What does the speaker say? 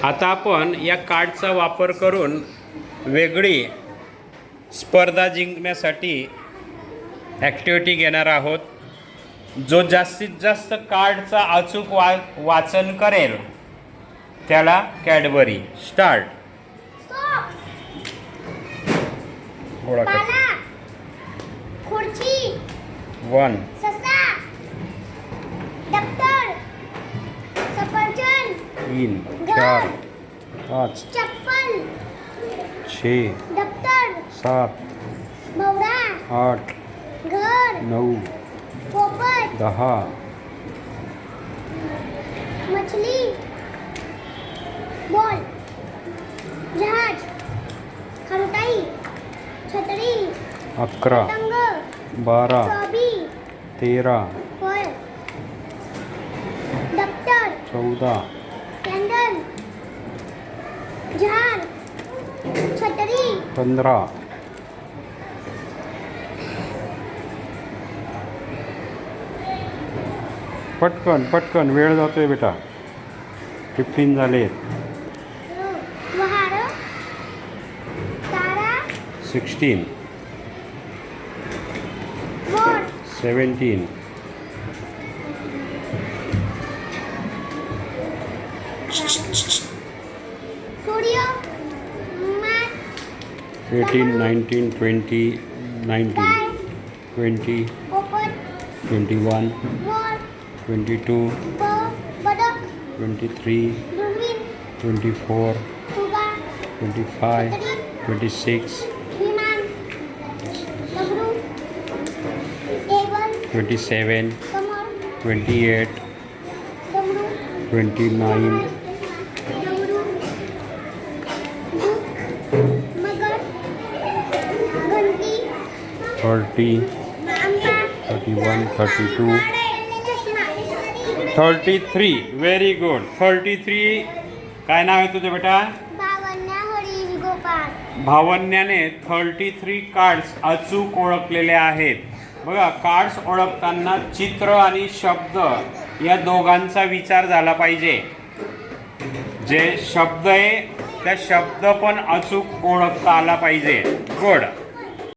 आता आपण या कार्डचा वापर करून वेगळी स्पर्धा जिंकण्यासाठी ॲक्टिव्हिटी घेणार आहोत. जो जास्तीत जास्त कार्डचा अचूक वाचन करेल त्याला कॅडबरी. स्टार्ट. गोळा कर. खुर्ची, 1 ससा, दप्तर, सफरचंद, 3 4 5 चप्पल, 6 दप्तर, 7 भवरा, 8 घर, 9 पोपट, 10 मछली, बॉल, जहाज, खरोटाई, छत्री, 11 पतंग, 12 चौबी, 13 फळ, दप्तर, 14 कॅन्डल, झाड, छत्री, 15 पटकन पटकन वेळ जातोय बेटा. 15 झालेत. वहार, तारा, 16 मोर, 17 सूर्य, माठ, 18 19 20 19 गाय, 20 पोपट, 21 मोर, 22 बदक, 23 दुर्बीण, 24 फुगा, 25 26 विमान, डमरू, टेबल, 27 कमळ, 28 डमरू, 29 डमरू, दूध, मगर, घंटी, 30 आंबा, 31 32 चष्मा, 33. Very good. 33. काय नाव आहे तुझं बेटा? भावन्या हरीश गोपाळ. भावन्याने 33 कार्ड्स अचूक ओळखलेले आहेत. बघा, कार्ड्स ओळखताना चित्र आणि शब्द या दोघांचा विचार झाला पाहिजे. जे शब्द आहे त्या शब्द पण अचूक ओळखता आला पाहिजे. गुड.